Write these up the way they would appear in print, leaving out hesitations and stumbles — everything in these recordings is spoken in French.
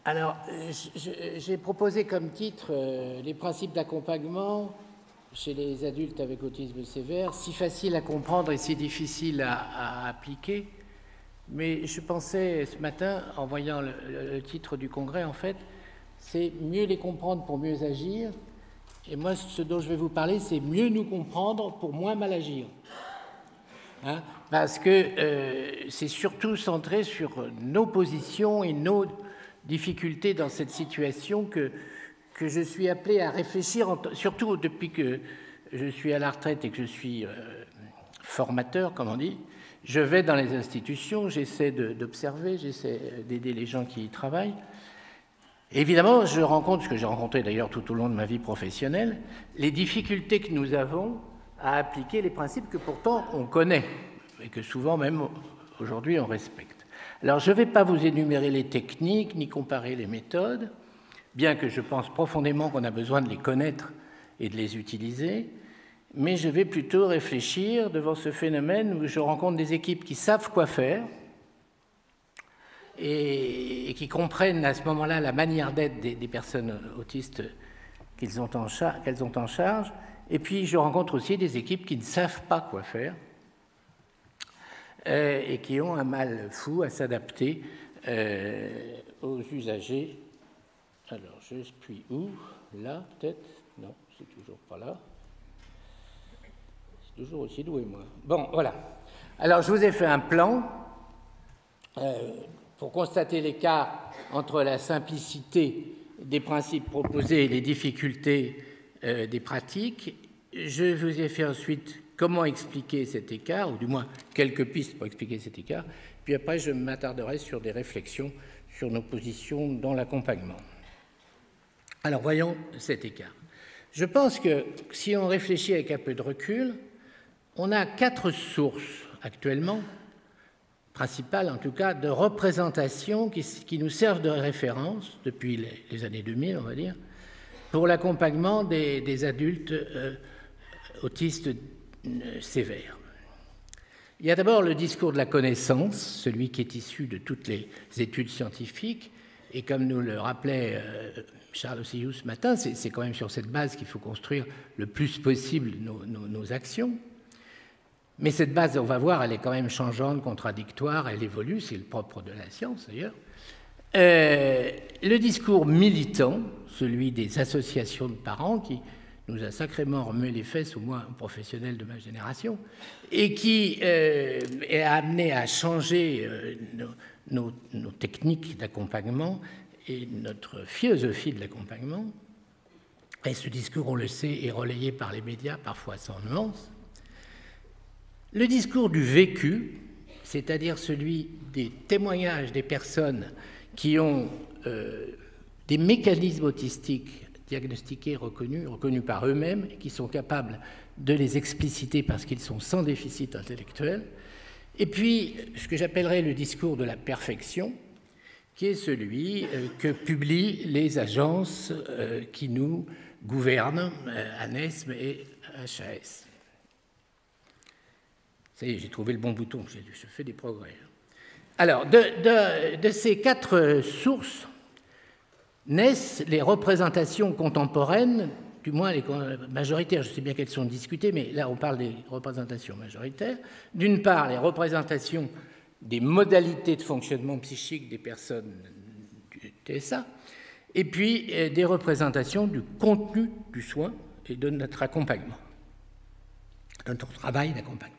Alors, j'ai proposé comme titre les principes d'accompagnement chez les adultes avec autisme sévère, si facile à comprendre et si difficile à appliquer. Mais je pensais ce matin, en voyant le titre du congrès, en fait, c'est mieux les comprendre pour mieux agir. Et moi, ce dont je vais vous parler, c'est mieux nous comprendre pour moins mal agir. Hein, parce que c'est surtout centré sur nos positions et nos difficultés dans cette situation que je suis appelé à réfléchir, surtout depuis que je suis à la retraite et que je suis formateur, comme on dit. Je vais dans les institutions, j'essaie d'observer, j'essaie d'aider les gens qui y travaillent. Évidemment, je rencontre, ce que j'ai rencontré d'ailleurs tout au long de ma vie professionnelle, les difficultés que nous avons à appliquer les principes que pourtant on connaît et que souvent même aujourd'hui on respecte. Alors je ne vais pas vous énumérer les techniques ni comparer les méthodes, bien que je pense profondément qu'on a besoin de les connaître et de les utiliser, mais je vais plutôt réfléchir devant ce phénomène où je rencontre des équipes qui savent quoi faire et qui comprennent à ce moment-là la manière d'être des personnes autistes qu'elles ont en charge. Et puis je rencontre aussi des équipes qui ne savent pas quoi faire et qui ont un mal fou à s'adapter aux usagers. Alors, je suis où? Là, peut-être? Non, c'est toujours pas là. C'est toujours aussi doué, moi. Bon, voilà. Alors, je vous ai fait un plan pour constater l'écart entre la simplicité des principes proposés et les difficultés des pratiques. Je vous ai fait ensuite comment expliquer cet écart, ou du moins quelques pistes pour expliquer cet écart. Puis après, je m'attarderai sur des réflexions sur nos positions dans l'accompagnement. Alors, voyons cet écart. Je pense que si on réfléchit avec un peu de recul, on a 4 sources actuellement, principales en tout cas, de représentations qui nous servent de référence depuis les années 2000, on va dire, pour l'accompagnement des adultes autistes sévères. Il y a d'abord le discours de la connaissance, celui qui est issu de toutes les études scientifiques, et comme nous le rappelait Charles Ossillou ce matin, c'est quand même sur cette base qu'il faut construire le plus possible nos actions. Mais cette base, on va voir, elle est quand même changeante, contradictoire, elle évolue, c'est le propre de la science d'ailleurs. Le discours militant, celui des associations de parents, qui nous a sacrément remué les fesses, au moins professionnels de ma génération, et qui est amené à changer nos techniques d'accompagnement et notre philosophie de l'accompagnement. Et ce discours, on le sait, est relayé par les médias, parfois sans nuance. Le discours du vécu, c'est-à-dire celui des témoignages des personnes qui ont des mécanismes autistiques diagnostiqués, reconnus par eux-mêmes, et qui sont capables de les expliciter parce qu'ils sont sans déficit intellectuel. Et puis, ce que j'appellerais le discours de la perfection, qui est celui que publient les agences qui nous gouvernent, ANESM et HAS. Ça y est, j'ai trouvé le bon bouton, je fais des progrès. Alors, de ces 4 sources naissent les représentations contemporaines, du moins les majoritaires, je sais bien qu'elles sont discutées, mais là on parle des représentations majoritaires. D'une part, les représentations des modalités de fonctionnement psychique des personnes du TSA, et puis des représentations du contenu du soin et de notre accompagnement, de notre travail d'accompagnement.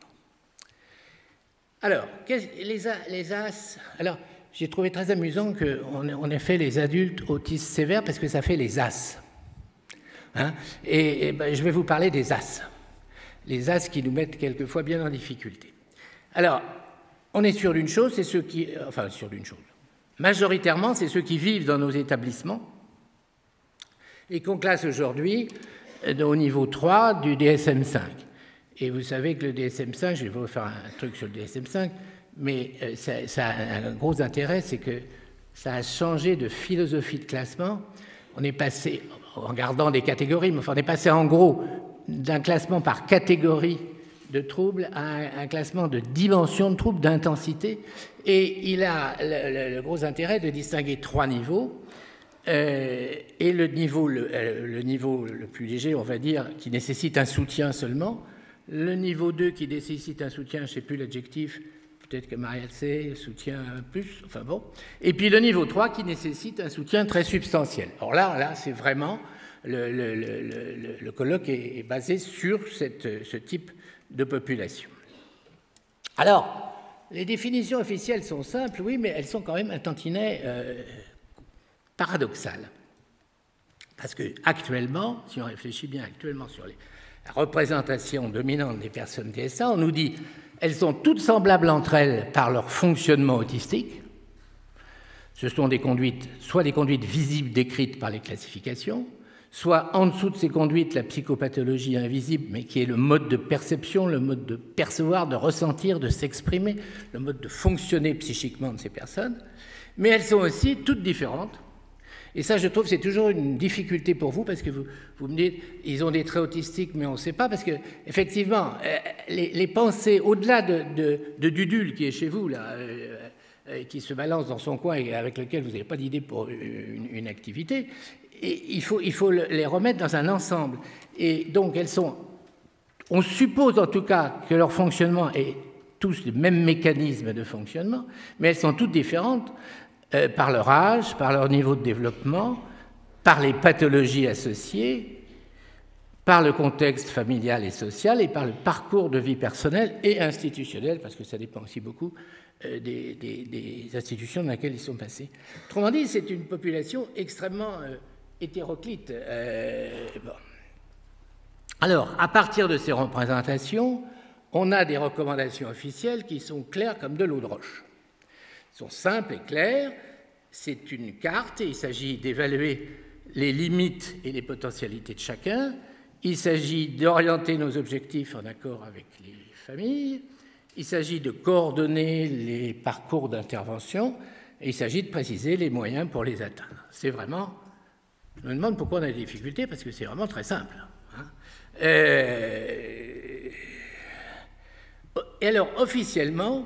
Alors, les AS. Alors, j'ai trouvé très amusant qu'on ait fait les adultes autistes sévères parce que ça fait les AS. Hein, et ben, je vais vous parler des AS. Les AS qui nous mettent quelquefois bien en difficulté. Alors, on est sûr d'une chose, c'est ceux qui... Enfin, sûr d'une chose. Majoritairement, c'est ceux qui vivent dans nos établissements et qu'on classe aujourd'hui au niveau 3 du DSM-5. Et vous savez que le DSM-5, je vais vous faire un truc sur le DSM-5, mais ça a un gros intérêt, c'est que ça a changé de philosophie de classement. On est passé, en gardant des catégories, mais enfin, on est passé en gros d'un classement par catégorie de troubles à un classement de dimension de troubles d'intensité, et il a le gros intérêt de distinguer 3 niveaux, et le niveau le plus léger, on va dire, qui nécessite un soutien seulement, le niveau 2 qui nécessite un soutien, je ne sais plus l'adjectif, peut-être que Marielle sait, soutien plus, enfin bon, et puis le niveau 3 qui nécessite un soutien très substantiel. Alors là c'est vraiment, le colloque est basé sur ce type de population. Alors, les définitions officielles sont simples, oui, mais elles sont quand même un tantinet paradoxales. Parce que actuellement, si on réfléchit bien actuellement sur la représentation dominante des personnes DSA, on nous dit elles sont toutes semblables entre elles par leur fonctionnement autistique. Ce sont des conduites, soit des conduites visibles décrites par les classifications, soit en dessous de ces conduites la psychopathologie invisible, mais qui est le mode de perception, le mode de percevoir, de ressentir, de s'exprimer, le mode de fonctionner psychiquement de ces personnes. Mais elles sont aussi toutes différentes. Et ça, je trouve, c'est toujours une difficulté pour vous, parce que vous me dites, ils ont des traits autistiques, mais on ne sait pas, parce que effectivement, les pensées, au-delà de Dudule, qui est chez vous, là, qui se balance dans son coin et avec lequel vous n'avez pas d'idée pour une activité, et il faut les remettre dans un ensemble. Et donc, on suppose en tout cas que leur fonctionnement est tous le même mécanisme de fonctionnement, mais elles sont toutes différentes par leur âge, par leur niveau de développement, par les pathologies associées, par le contexte familial et social et par le parcours de vie personnelle et institutionnel, parce que ça dépend aussi beaucoup des institutions dans lesquelles ils sont passés. Autrement dit, c'est une population extrêmement hétéroclite. Bon. Alors, à partir de ces représentations, on a des recommandations officielles qui sont claires comme de l'eau de roche. Elles sont simples et claires. C'est une carte et il s'agit d'évaluer les limites et les potentialités de chacun. Il s'agit d'orienter nos objectifs en accord avec les familles. Il s'agit de coordonner les parcours d'intervention et il s'agit de préciser les moyens pour les atteindre. C'est vraiment... Je me demande pourquoi on a des difficultés, parce que c'est vraiment très simple. Et alors, officiellement,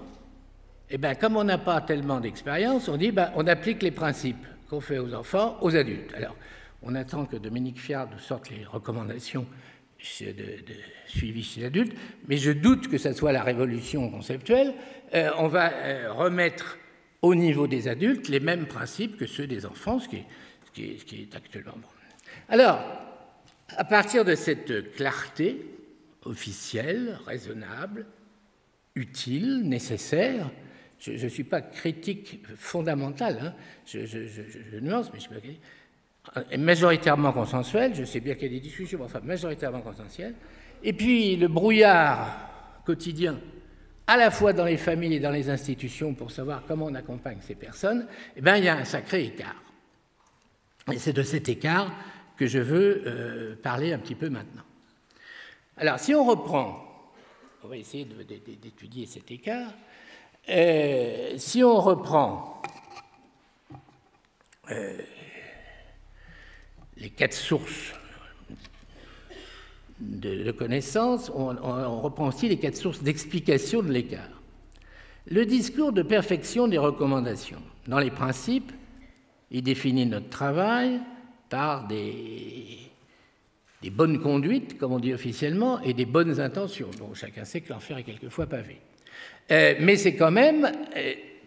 comme on n'a pas tellement d'expérience, on dit on applique les principes qu'on fait aux enfants, aux adultes. Alors, on attend que Dominique Fiard nous sorte les recommandations de suivi chez l'adulte, mais je doute que ça soit la révolution conceptuelle. On va remettre au niveau des adultes les mêmes principes que ceux des enfants, ce qui est actuellement bon. Alors, à partir de cette clarté officielle, raisonnable, utile, nécessaire, je ne suis pas critique fondamentale, je nuance, mais je suis majoritairement consensuel, je sais bien qu'il y a des discussions, mais enfin majoritairement consensuel, et puis le brouillard quotidien, à la fois dans les familles et dans les institutions, pour savoir comment on accompagne ces personnes, il y a un sacré écart. Et c'est de cet écart que je veux parler un petit peu maintenant. Alors, si on reprend, on va essayer d'étudier cet écart, si on reprend les 4 sources de connaissances, on reprend aussi les 4 sources d'explication de l'écart. Le discours de perfection des recommandations. Dans les principes, il définit notre travail par des bonnes conduites, comme on dit officiellement, et des bonnes intentions. Donc chacun sait que l'enfer est quelquefois pavé. Mais c'est quand même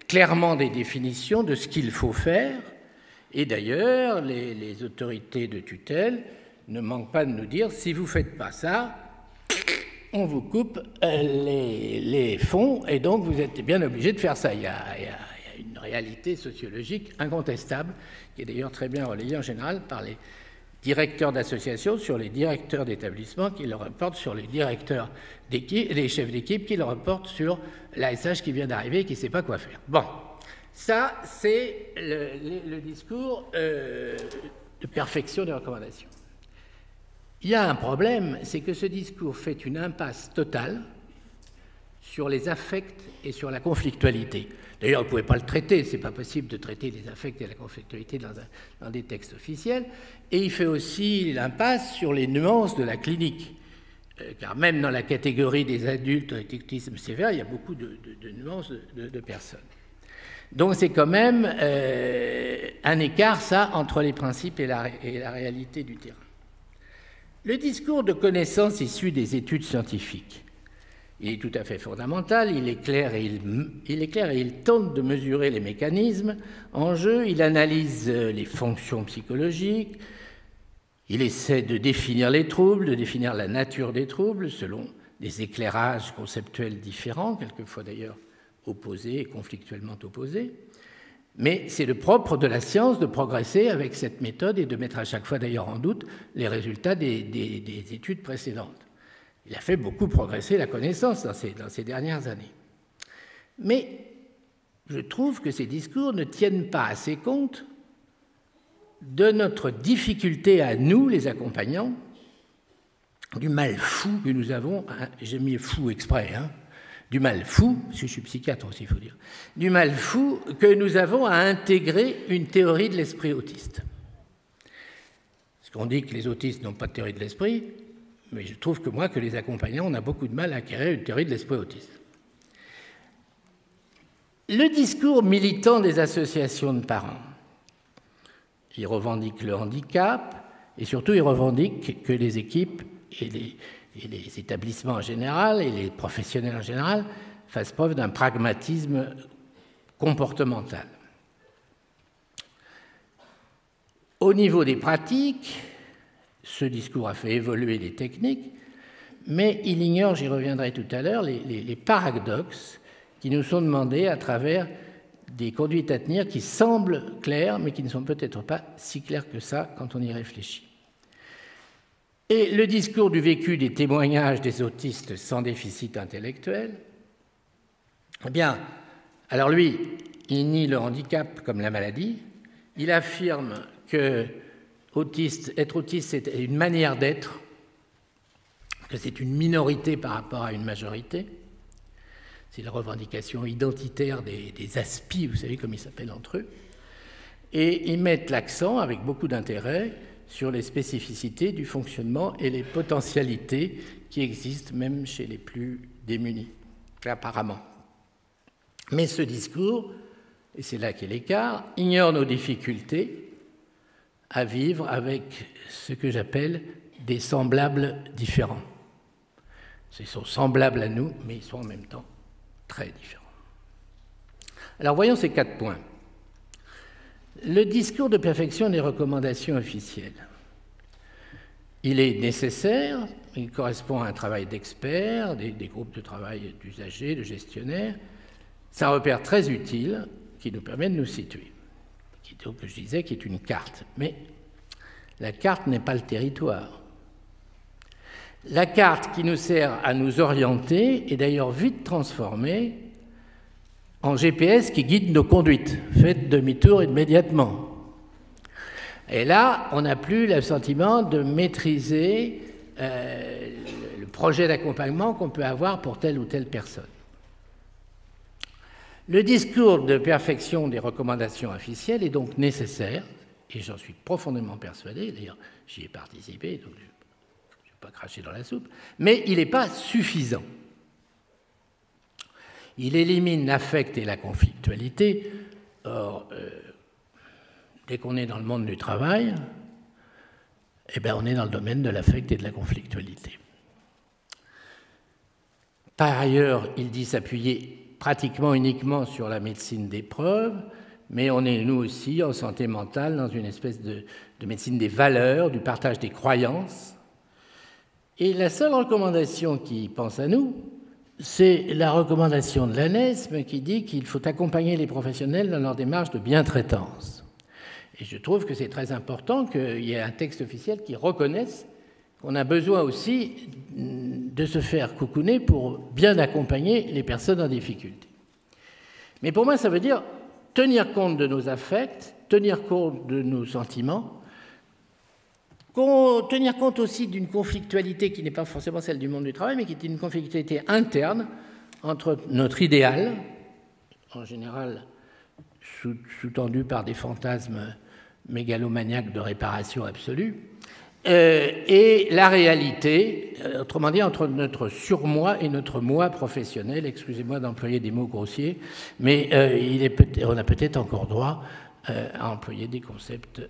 clairement des définitions de ce qu'il faut faire. Et d'ailleurs, les autorités de tutelle ne manquent pas de nous dire, si vous ne faites pas ça, on vous coupe les fonds, et donc vous êtes bien obligé de faire ça. Il y a une réalité sociologique incontestable, qui est d'ailleurs très bien relayée en général par les directeurs d'associations sur les directeurs d'établissement qui le reportent sur les directeurs d'équipe, les chefs d'équipe qui le reportent sur l'ASH qui vient d'arriver et qui ne sait pas quoi faire. Bon, ça c'est le discours de perfection des recommandations. Il y a un problème, c'est que ce discours fait une impasse totale sur les affects et sur la conflictualité. D'ailleurs, vous ne pouvez pas le traiter, ce n'est pas possible de traiter les affects et la conflictualité dans des textes officiels. Et il fait aussi l'impasse sur les nuances de la clinique. car même dans la catégorie des adultes avec autisme sévère, il y a beaucoup de nuances de personnes. Donc c'est quand même un écart, ça, entre les principes et la réalité du terrain. Le discours de connaissance issu des études scientifiques, il est tout à fait fondamental, il est clair et il tente de mesurer les mécanismes en jeu, il analyse les fonctions psychologiques, il essaie de définir les troubles, de définir la nature des troubles selon des éclairages conceptuels différents, quelquefois d'ailleurs opposés et conflictuellement opposés. Mais c'est le propre de la science de progresser avec cette méthode et de mettre à chaque fois d'ailleurs en doute les résultats des études précédentes. Il a fait beaucoup progresser la connaissance dans ces dernières années. Mais je trouve que ces discours ne tiennent pas assez compte de notre difficulté à nous, les accompagnants, du mal fou que nous avons, j'ai mis fou exprès, du mal fou, parce que je suis psychiatre aussi, il faut dire, du mal fou que nous avons à intégrer une théorie de l'esprit autiste. Parce qu'on dit que les autistes n'ont pas de théorie de l'esprit, mais je trouve que les accompagnants, on a beaucoup de mal à acquérir une théorie de l'esprit autiste. Le discours militant des associations de parents, il revendique le handicap, et surtout il revendique que les équipes et les établissements en général et les professionnels en général fassent preuve d'un pragmatisme comportemental. Au niveau des pratiques, ce discours a fait évoluer les techniques, mais il ignore, j'y reviendrai tout à l'heure, les paradoxes qui nous sont demandés à travers des conduites à tenir qui semblent claires, mais qui ne sont peut-être pas si claires que ça quand on y réfléchit. Et le discours du vécu des témoignages des autistes sans déficit intellectuel, eh bien, alors lui, il nie le handicap comme la maladie, il affirme que être autiste, c'est une manière d'être, que c'est une minorité par rapport à une majorité. C'est la revendication identitaire des aspis, vous savez, comme ils s'appellent entre eux. Et ils mettent l'accent, avec beaucoup d'intérêt, sur les spécificités du fonctionnement et les potentialités qui existent même chez les plus démunis, apparemment. Mais ce discours, et c'est là qu'est l'écart, ignore nos difficultés à vivre avec ce que j'appelle des semblables différents. Ils sont semblables à nous, mais ils sont en même temps très différents. Alors voyons ces 4 points. Le discours de perfection des recommandations officielles. Il est nécessaire, il correspond à un travail d'experts, des groupes de travail d'usagers, de gestionnaires. C'est un repère très utile qui nous permet de nous situer, qui est une carte. Mais la carte n'est pas le territoire. La carte qui nous sert à nous orienter est d'ailleurs vite transformée en GPS qui guide nos conduites. Faites demi-tour immédiatement. Et là, on n'a plus le sentiment de maîtriser le projet d'accompagnement qu'on peut avoir pour telle ou telle personne. Le discours de perfection des recommandations officielles est donc nécessaire, et j'en suis profondément persuadé, d'ailleurs j'y ai participé, donc je ne vais pas cracher dans la soupe, mais il n'est pas suffisant. Il élimine l'affect et la conflictualité. Or, dès qu'on est dans le monde du travail, eh bien, on est dans le domaine de l'affect et de la conflictualité. Par ailleurs, il dit s'appuyer pratiquement uniquement sur la médecine des preuves, mais on est, nous aussi, en santé mentale, dans une espèce de médecine des valeurs, du partage des croyances. Et la seule recommandation qui pense à nous, c'est la recommandation de l'ANESM qui dit qu'il faut accompagner les professionnels dans leur démarche de bientraitance. Et je trouve que c'est très important qu'il y ait un texte officiel qui reconnaisse qu'on a besoin aussi de se faire coucouner pour bien accompagner les personnes en difficulté. Mais pour moi, ça veut dire tenir compte de nos affects, tenir compte de nos sentiments, tenir compte aussi d'une conflictualité qui n'est pas forcément celle du monde du travail, mais qui est une conflictualité interne entre notre idéal, en général sous-tendu par des fantasmes mégalomaniaques de réparation absolue, et la réalité, autrement dit, entre notre surmoi et notre moi professionnel. Excusez-moi d'employer des mots grossiers, mais on a peut-être encore droit à employer des concepts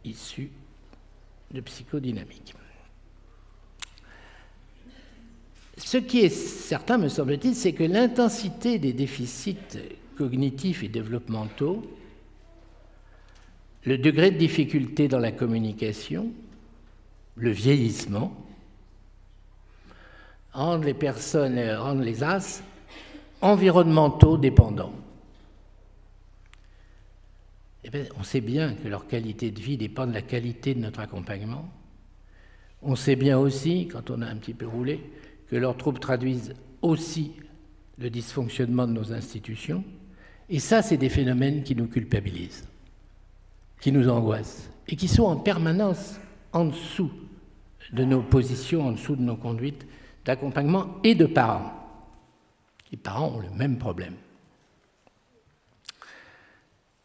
issus de psychodynamique. Ce qui est certain, me semble-t-il, c'est que l'intensité des déficits cognitifs et développementaux, le degré de difficulté dans la communication, le vieillissement, rendent les personnes, rendent les as environnementaux dépendants. Eh bien, on sait bien que leur qualité de vie dépend de la qualité de notre accompagnement. On sait bien aussi, quand on a un petit peu roulé, que leurs troubles traduisent aussi le dysfonctionnement de nos institutions. Et ça, c'est des phénomènes qui nous culpabilisent, qui nous angoissent, et qui sont en permanence en dessous de nos positions, en dessous de nos conduites d'accompagnement et de parents. Les parents ont le même problème.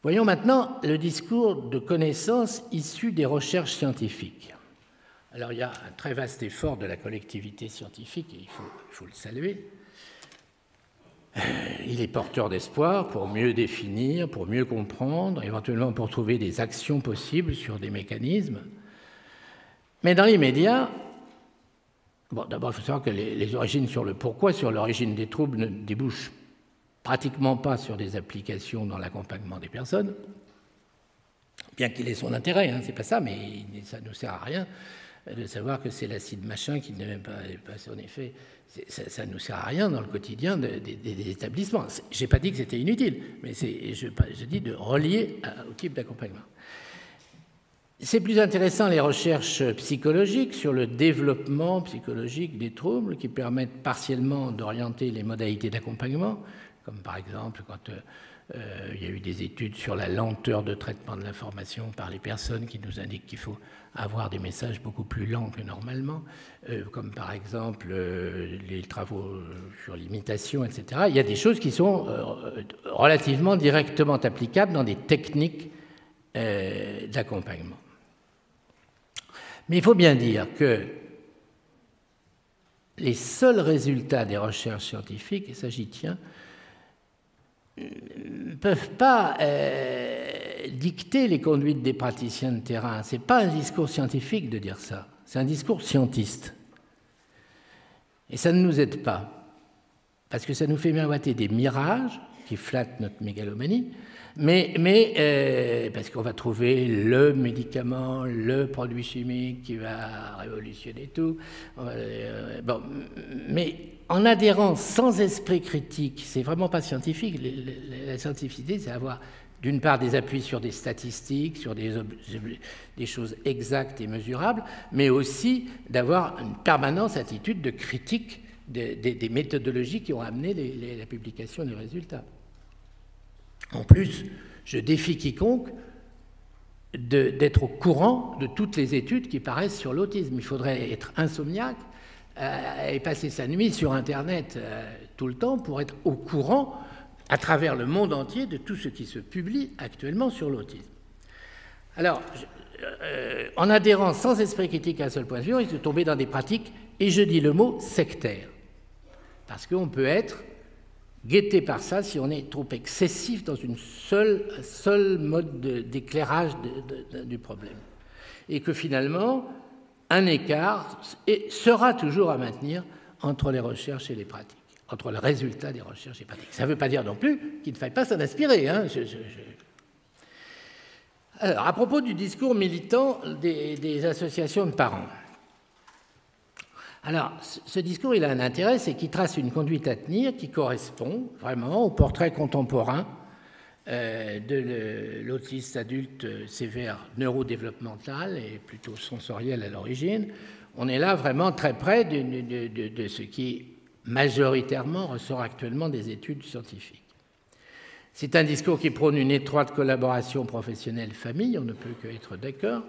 Voyons maintenant le discours de connaissances issu des recherches scientifiques. Alors, il y a un très vaste effort de la collectivité scientifique, et il faut le saluer. Il est porteur d'espoir pour mieux définir, pour mieux comprendre, éventuellement pour trouver des actions possibles sur des mécanismes. Mais dans l'immédiat, bon, d'abord, il faut savoir que les origines sur le pourquoi, sur l'origine des troubles, ne débouchent pratiquement pas sur des applications dans l'accompagnement des personnes, bien qu'il ait son intérêt, hein, c'est pas ça, mais ça ne nous sert à rien de savoir que c'est l'acide machin qui n'est même pas son effet. Ça ne nous sert à rien dans le quotidien des établissements. Je n'ai pas dit que c'était inutile, mais je dis de relier au type d'accompagnement. C'est plus intéressant les recherches psychologiques sur le développement psychologique des troubles qui permettent partiellement d'orienter les modalités d'accompagnement, comme par exemple quand il y a eu des études sur la lenteur de traitement de l'information par les personnes qui nous indiquent qu'il faut avoir des messages beaucoup plus lents que normalement, comme par exemple les travaux sur l'imitation, etc. Il y a des choses qui sont relativement directement applicables dans des techniques d'accompagnement. Mais il faut bien dire que les seuls résultats des recherches scientifiques, et ça j'y tiens, ne peuvent pas dicter les conduites des praticiens de terrain. Ce n'est pas un discours scientifique de dire ça, c'est un discours scientiste. Et ça ne nous aide pas, parce que ça nous fait miroiter des mirages qui flattent notre mégalomanie, mais parce qu'on va trouver le médicament, le produit chimique qui va révolutionner tout. Bon, mais en adhérant sans esprit critique, c'est vraiment pas scientifique. La scientificité, c'est avoir d'une part des appuis sur des statistiques, sur des choses exactes et mesurables, mais aussi d'avoir une permanente attitude de critique des méthodologies qui ont amené la publication des résultats. En plus, je défie quiconque d'être au courant de toutes les études qui paraissent sur l'autisme. Il faudrait être insomniaque et passer sa nuit sur Internet tout le temps pour être au courant à travers le monde entier de tout ce qui se publie actuellement sur l'autisme. Alors, en adhérant sans esprit critique à un seul point de vue, on risque de tomber dans des pratiques, et je dis le mot sectaire, parce qu'on peut être guetté par ça si on est trop excessif dans un seul mode d'éclairage du problème. Et que finalement, un écart sera toujours à maintenir entre les recherches et les pratiques, entre le résultat des recherches et pratiques. Ça ne veut pas dire non plus qu'il ne faille pas s'en inspirer. Hein. Alors, à propos du discours militant des associations de parents. Alors, ce discours, il a un intérêt, c'est qu'il trace une conduite à tenir qui correspond vraiment au portrait contemporain de l'autiste adulte sévère neurodéveloppemental et plutôt sensoriel à l'origine. On est là vraiment très près de ce qui majoritairement ressort actuellement des études scientifiques. C'est un discours qui prône une étroite collaboration professionnelle-famille, on ne peut qu'être d'accord,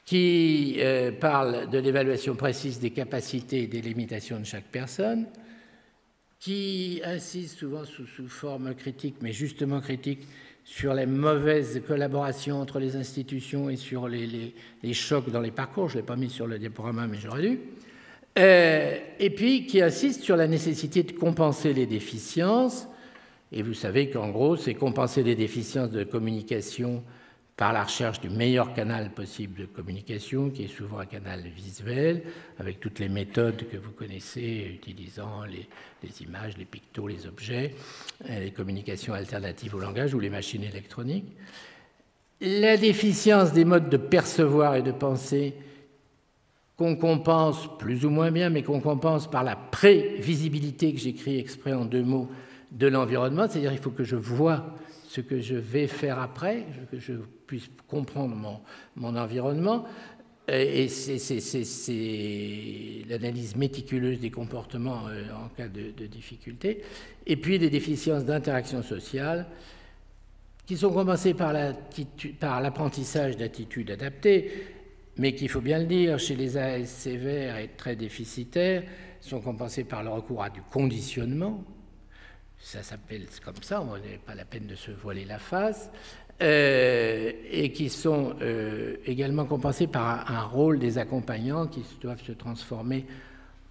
qui parle de l'évaluation précise des capacités et des limitations de chaque personne, qui insiste souvent sous forme critique, mais justement critique, sur les mauvaises collaborations entre les institutions et sur les chocs dans les parcours. Je ne l'ai pas mis sur le diaporama, mais j'aurais dû. Et puis qui insiste sur la nécessité de compenser les déficiences. Et vous savez qu'en gros, c'est compenser les déficiences de communication par la recherche du meilleur canal possible de communication, qui est souvent un canal visuel, avec toutes les méthodes que vous connaissez, utilisant les images, les pictos, les objets, les communications alternatives au langage ou les machines électroniques. La déficience des modes de percevoir et de penser qu'on compense plus ou moins bien, mais qu'on compense par la prévisibilité que j'écris exprès en 2 mots de l'environnement, c'est-à-dire il faut que je vois ce que je vais faire après, que je puisse comprendre mon environnement. Et c'est l'analyse méticuleuse des comportements en cas de difficulté. Et puis des déficiences d'interaction sociale qui sont compensées par l'apprentissage d'attitudes adaptées, mais qu'il faut bien le dire, chez les AS sévères et très déficitaires, sont compensées par le recours à du conditionnement. Ça s'appelle comme ça, on n'est pas la peine de se voiler la face, et qui sont également compensés par un rôle des accompagnants qui doivent se transformer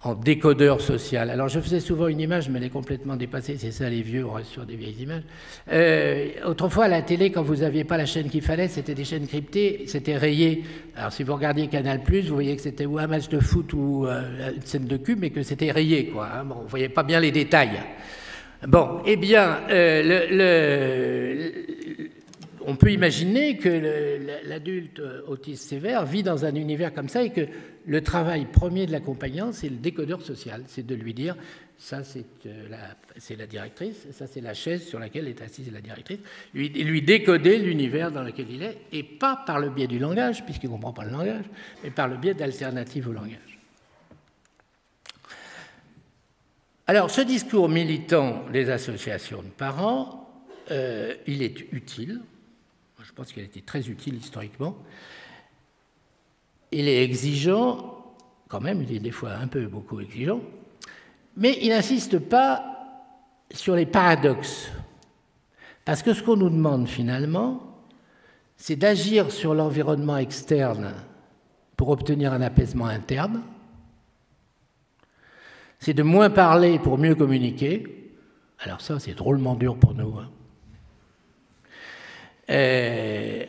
en décodeur social. Alors je faisais souvent une image, mais elle est complètement dépassée, c'est ça les vieux, on reste sur des vieilles images. Autrefois à la télé, quand vous n'aviez pas la chaîne qu'il fallait, c'était des chaînes cryptées, c'était rayé. Alors si vous regardiez Canal+, vous voyez que c'était ou un match de foot ou une scène de cul, mais que c'était rayé, quoi. Hein. Bon, vous ne voyez pas bien les détails. Bon, eh bien, on peut imaginer que l'adulte autiste sévère vit dans un univers comme ça et que le travail premier de l'accompagnant, c'est le décodeur social, c'est de lui dire, ça c'est la directrice, ça c'est la chaise sur laquelle est assise la directrice, lui décoder l'univers dans lequel il est, et pas par le biais du langage, puisqu'il ne comprend pas le langage, mais par le biais d'alternatives au langage. Alors, ce discours militant des associations de parents, il est utile. Je pense qu'il a été très utile historiquement. Il est exigeant, quand même, il est des fois un peu beaucoup exigeant, mais il n'insiste pas sur les paradoxes. Parce que ce qu'on nous demande finalement, c'est d'agir sur l'environnement externe pour obtenir un apaisement interne. C'est de moins parler pour mieux communiquer. Alors ça, c'est drôlement dur pour nous.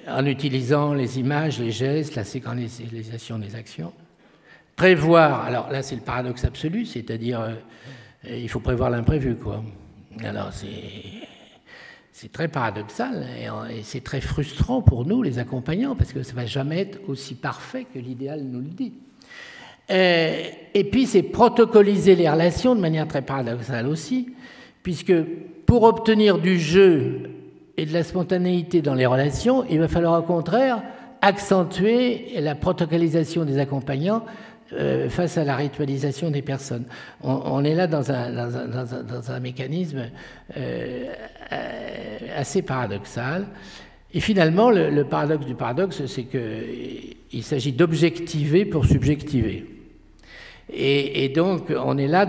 En utilisant les images, les gestes, la séquentialisation des actions. Prévoir, alors là, c'est le paradoxe absolu, c'est-à-dire il faut prévoir l'imprévu, quoi. Alors c'est très paradoxal et c'est très frustrant pour nous, les accompagnants, parce que ça ne va jamais être aussi parfait que l'idéal nous le dit. Et puis, c'est protocoliser les relations de manière très paradoxale aussi, puisque pour obtenir du jeu et de la spontanéité dans les relations, il va falloir au contraire accentuer la protocolisation des accompagnants face à la ritualisation des personnes. On est là dans un mécanisme assez paradoxal. Et finalement, le paradoxe du paradoxe, c'est qu'il s'agit d'objectiver pour subjectiver. Et donc, on est là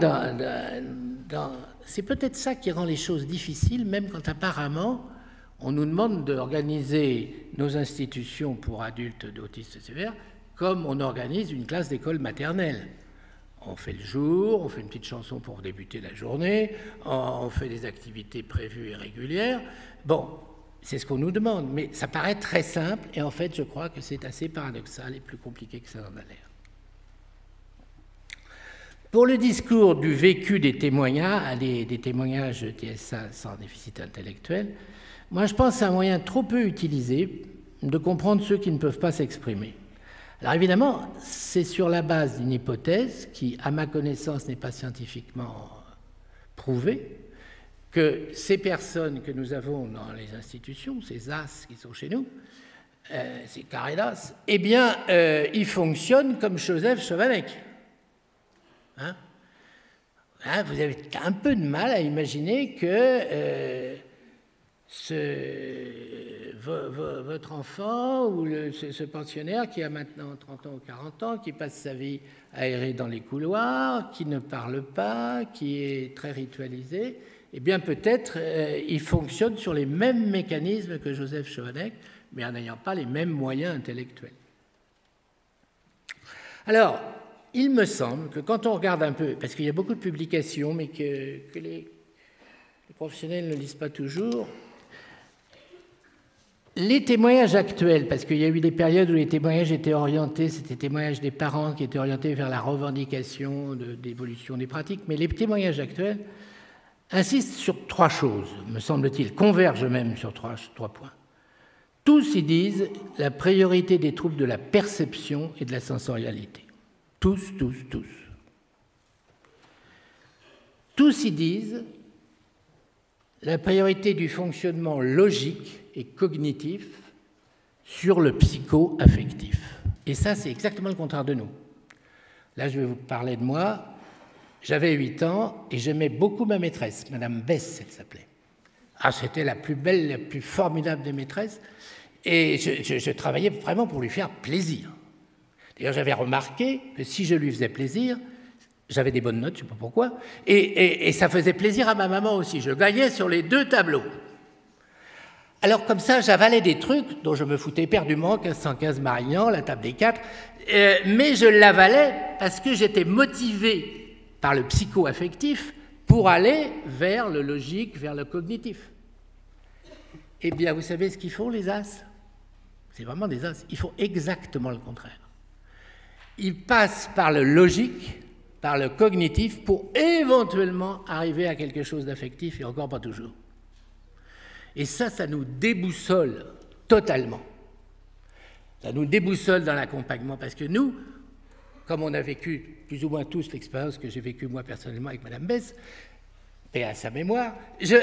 c'est peut-être ça qui rend les choses difficiles, même quand apparemment, on nous demande d'organiser nos institutions pour adultes autistes sévères comme on organise une classe d'école maternelle. On fait le jour, on fait une petite chanson pour débuter la journée, on fait des activités prévues et régulières. Bon, c'est ce qu'on nous demande, mais ça paraît très simple, et en fait, je crois que c'est assez paradoxal et plus compliqué que ça en a l'air. Pour le discours du vécu des témoignages TSA sans déficit intellectuel, moi je pense que c'est un moyen trop peu utilisé de comprendre ceux qui ne peuvent pas s'exprimer. Alors évidemment, c'est sur la base d'une hypothèse qui, à ma connaissance, n'est pas scientifiquement prouvée, que ces personnes que nous avons dans les institutions, ces AS qui sont chez nous, ces Caredas, eh bien, ils fonctionnent comme Joseph Chovanec. Hein? Vous avez un peu de mal à imaginer que votre enfant ou ce pensionnaire qui a maintenant 30 ans ou 40 ans, qui passe sa vie à errer dans les couloirs, qui ne parle pas, qui est très ritualisé, eh bien peut-être il fonctionne sur les mêmes mécanismes que Joseph Schoeneck, mais en n'ayant pas les mêmes moyens intellectuels. Alors, il me semble que quand on regarde un peu, parce qu'il y a beaucoup de publications, mais que les professionnels ne lisent pas toujours, les témoignages actuels, parce qu'il y a eu des périodes où les témoignages étaient orientés, c'était témoignages des parents qui étaient orientés vers la revendication d'évolution des pratiques, mais les témoignages actuels insistent sur trois choses, me semble-t-il, convergent même sur trois points. Tous y disent la priorité des troubles de la perception et de la sensorialité. Tous. Tous y disent la priorité du fonctionnement logique et cognitif sur le psycho-affectif. Et ça, c'est exactement le contraire de nous. Là, je vais vous parler de moi. J'avais 8 ans et j'aimais beaucoup ma maîtresse, Madame Bess, elle s'appelait. Ah, c'était la plus belle, la plus formidable des maîtresses. Et je travaillais vraiment pour lui faire plaisir. D'ailleurs, j'avais remarqué que si je lui faisais plaisir, j'avais des bonnes notes, je ne sais pas pourquoi, et ça faisait plaisir à ma maman aussi. Je gagnais sur les 2 tableaux. Alors comme ça, j'avalais des trucs dont je me foutais éperdument, 1515 Marignan, la table des 4, mais je l'avalais parce que j'étais motivé par le psycho-affectif pour aller vers le logique, vers le cognitif. Eh bien, vous savez ce qu'ils font, les as? C'est vraiment des as. Ils font exactement le contraire. Ils passent par le logique, par le cognitif, pour éventuellement arriver à quelque chose d'affectif, et encore pas toujours. Et ça nous déboussole totalement. Ça nous déboussole dans l'accompagnement, parce que nous, comme on a vécu plus ou moins tous l'expérience que j'ai vécue moi personnellement avec Madame Bess, et à sa mémoire, je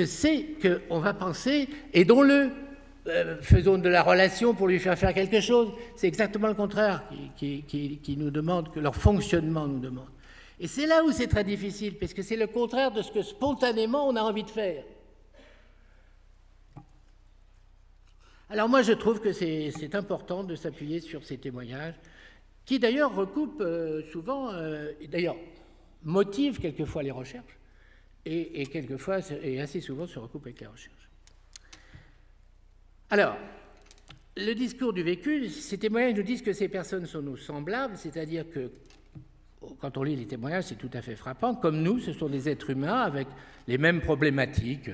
sais qu'on va penser, aidons-le, faisons de la relation pour lui faire quelque chose. C'est exactement le contraire qui nous demande, que leur fonctionnement nous demande. Et c'est là où c'est très difficile, parce que c'est le contraire de ce que spontanément on a envie de faire. Alors moi, je trouve que c'est important de s'appuyer sur ces témoignages, qui d'ailleurs recoupent souvent, d'ailleurs motivent quelquefois les recherches, et quelquefois, et assez souvent, se recoupent avec les recherches. Alors, le discours du vécu, ces témoignages nous disent que ces personnes sont nos semblables, c'est-à-dire que quand on lit les témoignages, c'est tout à fait frappant. Comme nous, ce sont des êtres humains avec les mêmes problématiques,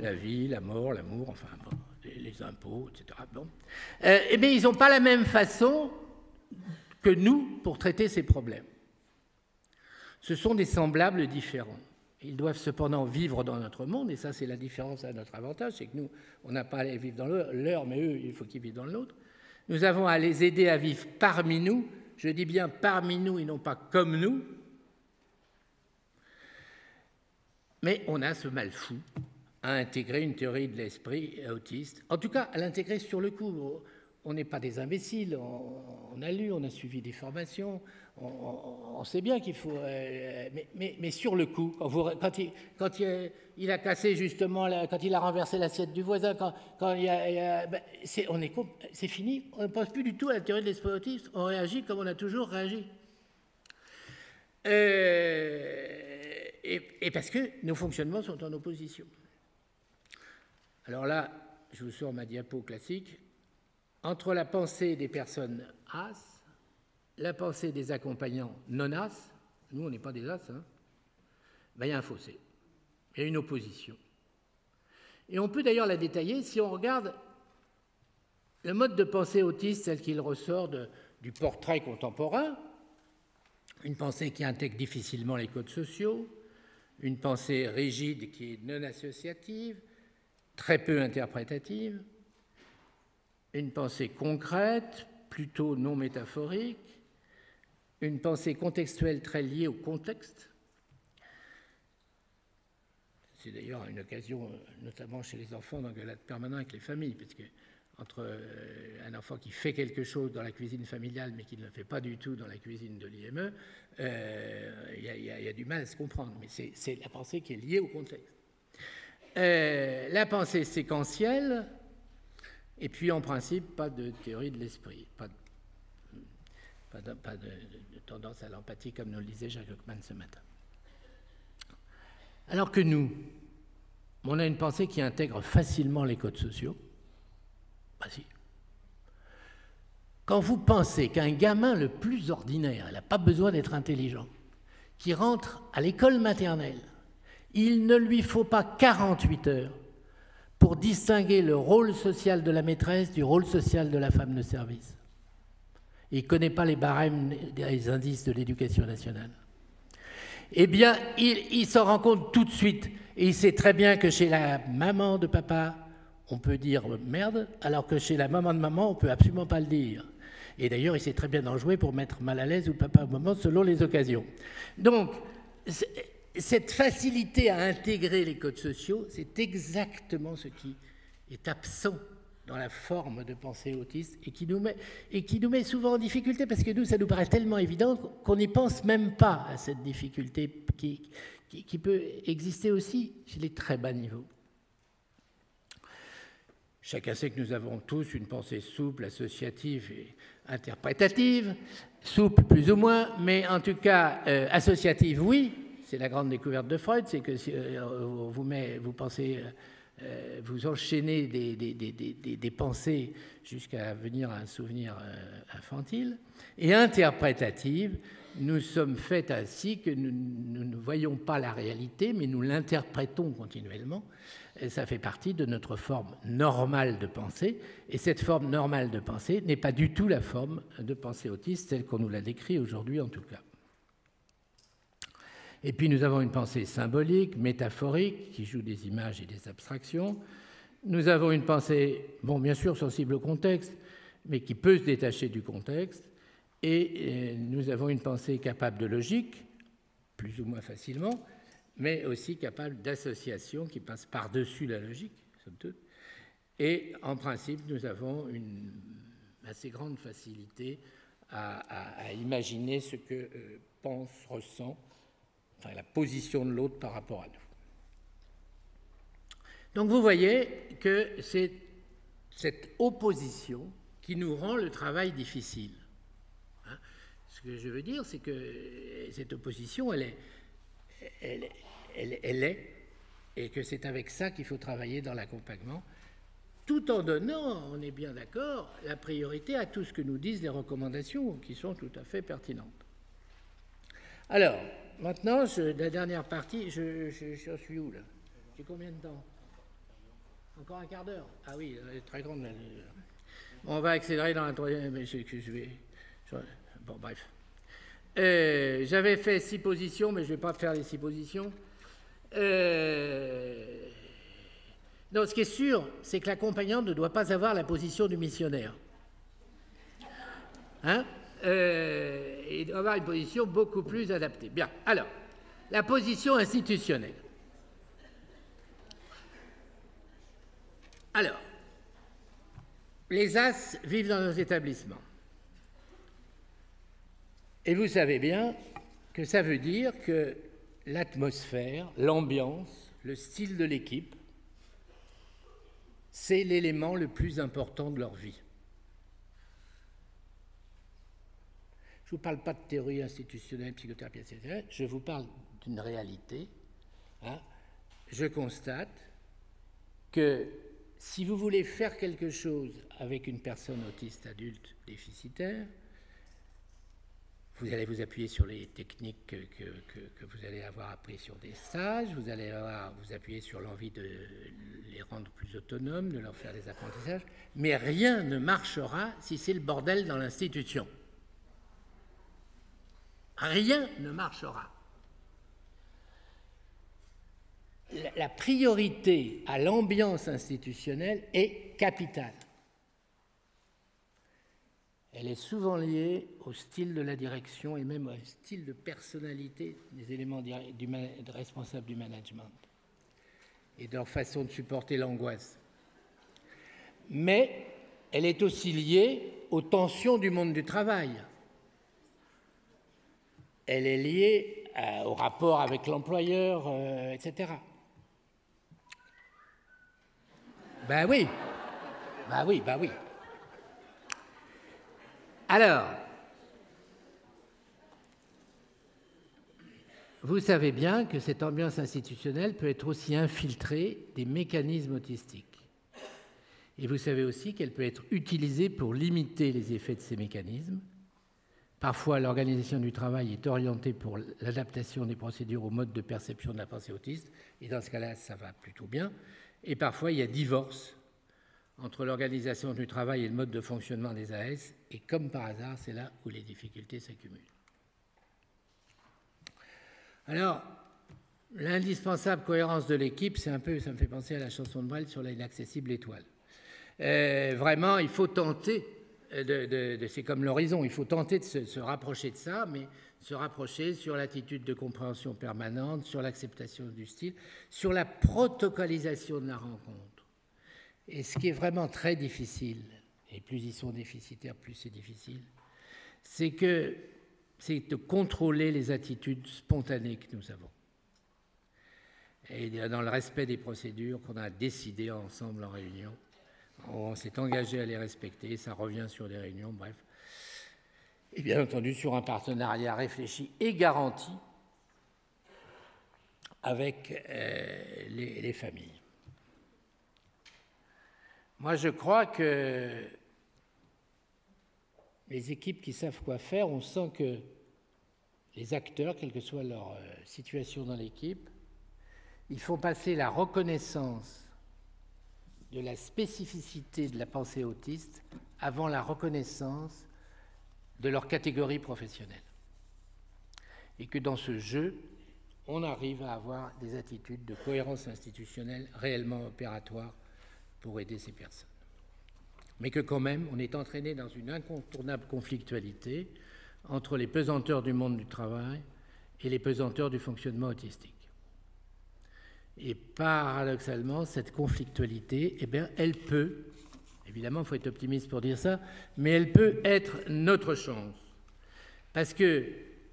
la vie, la mort, l'amour, enfin, bon, les impôts, etc. Bon. Eh bien, ils n'ont pas la même façon que nous pour traiter ces problèmes. Ce sont des semblables différents. Ils doivent cependant vivre dans notre monde, et ça, c'est la différence à notre avantage, c'est que nous, on n'a pas à les vivre dans leur, mais eux, il faut qu'ils vivent dans l'autre. Nous avons à les aider à vivre parmi nous, je dis bien parmi nous et non pas comme nous, mais on a ce mal fou à intégrer une théorie de l'esprit autiste, en tout cas à l'intégrer sur le coup. On n'est pas des imbéciles, on a lu, on a suivi des formations, on sait bien qu'il faut... mais sur le coup, quand il a cassé justement, quand il a renversé l'assiette du voisin, c'est fini, on ne pense plus du tout à la théorie de l'esprit autiste, on réagit comme on a toujours réagi. Et parce que nos fonctionnements sont en opposition. Alors là, je vous sors ma diapo classique. Entre la pensée des personnes as, la pensée des accompagnants non as, nous on n'est pas des as, hein, ben, il y a un fossé, il y a une opposition. Et on peut d'ailleurs la détailler si on regarde le mode de pensée autiste tel qu'il ressort du portrait contemporain, une pensée qui intègre difficilement les codes sociaux, une pensée rigide qui est non associative, très peu interprétative, une pensée concrète, plutôt non métaphorique, une pensée contextuelle très liée au contexte. C'est d'ailleurs une occasion, notamment chez les enfants, d'engueulade permanente avec les familles, parce que entre un enfant qui fait quelque chose dans la cuisine familiale, mais qui ne le fait pas du tout dans la cuisine de l'IME, il y a du mal à se comprendre, mais c'est la pensée qui est liée au contexte. La pensée séquentielle, et puis en principe, pas de théorie de l'esprit, pas de tendance à l'empathie, comme nous le disait Jacques Hockman ce matin. Alors que nous, on a une pensée qui intègre facilement les codes sociaux. Bah si. Quand vous pensez qu'un gamin le plus ordinaire, il n'a pas besoin d'être intelligent, qui rentre à l'école maternelle, il ne lui faut pas 48 heures pour distinguer le rôle social de la maîtresse du rôle social de la femme de service. Il ne connaît pas les barèmes des indices de l'éducation nationale. Eh bien, il s'en rend compte tout de suite. Et il sait très bien que chez la maman de papa, on peut dire merde, alors que chez la maman de maman, on ne peut absolument pas le dire. Et d'ailleurs, il sait très bien en jouer pour mettre mal à l'aise ou papa ou maman selon les occasions. Donc, cette facilité à intégrer les codes sociaux, c'est exactement ce qui est absent dans la forme de pensée autiste et qui nous met souvent en difficulté parce que nous, ça nous paraît tellement évident qu'on n'y pense même pas à cette difficulté qui peut exister aussi chez les très bas niveaux. Chacun sait que nous avons tous une pensée souple, associative et interprétative, souple plus ou moins, mais en tout cas associative, oui. C'est la grande découverte de Freud, c'est que si vous pensez, vous enchaînez des pensées jusqu'à venir à un souvenir infantile. Et interprétative, nous sommes faits ainsi que nous ne voyons pas la réalité, mais nous l'interprétons continuellement. Et ça fait partie de notre forme normale de pensée. Et cette forme normale de pensée n'est pas du tout la forme de pensée autiste, telle qu'on nous l'a décrit aujourd'hui en tout cas. Et puis nous avons une pensée symbolique, métaphorique, qui joue des images et des abstractions. Nous avons une pensée, bon, bien sûr, sensible au contexte, mais qui peut se détacher du contexte. Et nous avons une pensée capable de logique, plus ou moins facilement, mais aussi capable d'association qui passe par-dessus la logique, somme toute. Et en principe, nous avons une assez grande facilité à imaginer ce que pense, ressent, enfin la position de l'autre par rapport à nous. Donc vous voyez que c'est cette opposition qui nous rend le travail difficile. Hein? Ce que je veux dire, c'est que cette opposition, elle est, et que c'est avec ça qu'il faut travailler dans l'accompagnement, tout en donnant, on est bien d'accord, la priorité à tout ce que nous disent les recommandations, qui sont tout à fait pertinentes. Alors, maintenant, la dernière partie, je suis où là? J'ai combien de temps? Encore un quart d'heure? Ah oui, elle est très grande. On va accélérer dans la troisième, mais bon, bref. J'avais fait 6 positions, mais je ne vais pas faire les 6 positions. Non, ce qui est sûr, c'est que l'accompagnant ne doit pas avoir la position du missionnaire. Hein? Il doit avoir une position beaucoup plus adaptée. Bien, alors, la position institutionnelle. Alors, les As vivent dans nos établissements. Et vous savez bien que ça veut dire que l'atmosphère, l'ambiance, le style de l'équipe, c'est l'élément le plus important de leur vie. Je ne vous parle pas de théorie institutionnelle, psychothérapie, etc. Je vous parle d'une réalité. Hein. Je constate que si vous voulez faire quelque chose avec une personne autiste adulte déficitaire, vous allez vous appuyer sur les techniques que vous allez avoir appris sur des stages, vous allez vous appuyer sur l'envie de les rendre plus autonomes, de leur faire des apprentissages, mais rien ne marchera si c'est le bordel dans l'institution. Rien ne marchera. La priorité à l'ambiance institutionnelle est capitale. Elle est souvent liée au style de la direction et même au style de personnalité des éléments responsables du management et de leur façon de supporter l'angoisse. Mais elle est aussi liée aux tensions du monde du travail. Elle est liée au rapport avec l'employeur, etc. Ben oui. Alors, vous savez bien que cette ambiance institutionnelle peut être aussi infiltrée des mécanismes autistiques. Et vous savez aussi qu'elle peut être utilisée pour limiter les effets de ces mécanismes. Parfois, l'organisation du travail est orientée pour l'adaptation des procédures au mode de perception de la pensée autiste, et dans ce cas-là, ça va plutôt bien. Et parfois, il y a divorce entre l'organisation du travail et le mode de fonctionnement des AS, et comme par hasard, c'est là où les difficultés s'accumulent. Alors, l'indispensable cohérence de l'équipe, c'est un peu, ça me fait penser à la chanson de Brel sur l'inaccessible étoile. Vraiment, il faut tenter, c'est comme l'horizon, il faut tenter de se rapprocher de ça, mais se rapprocher sur l'attitude de compréhension permanente, sur l'acceptation du style, sur la protocolisation de la rencontre. Et ce qui est vraiment très difficile, et plus ils sont déficitaires, plus c'est difficile, c'est de contrôler les attitudes spontanées que nous avons. Et dans le respect des procédures qu'on a décidées ensemble en réunion, on s'est engagé à les respecter, ça revient sur des réunions, bref. Et bien entendu, sur un partenariat réfléchi et garanti avec les familles. Moi, je crois que les équipes qui savent quoi faire, on sent que les acteurs, quelle que soit leur situation dans l'équipe, ils font passer la reconnaissance de la spécificité de la pensée autiste avant la reconnaissance de leur catégorie professionnelle. Et que dans ce jeu, on arrive à avoir des attitudes de cohérence institutionnelle réellement opératoires pour aider ces personnes. Mais que quand même, on est entraîné dans une incontournable conflictualité entre les pesanteurs du monde du travail et les pesanteurs du fonctionnement autistique. Et paradoxalement, cette conflictualité, eh bien, elle peut, évidemment, il faut être optimiste pour dire ça, mais elle peut être notre chance. Parce que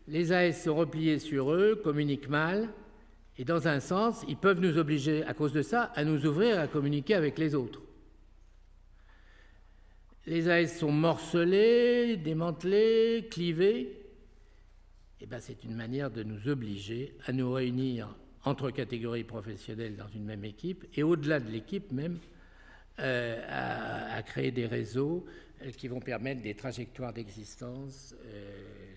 les AS sont repliés sur eux, communiquent mal, et dans un sens, ils peuvent nous obliger, à cause de ça, à nous ouvrir à communiquer avec les autres. Les AS sont morcelés, démantelés, clivés. Eh bien, c'est une manière de nous obliger à nous réunir entre catégories professionnelles dans une même équipe, et au-delà de l'équipe même, à créer des réseaux qui vont permettre des trajectoires d'existence,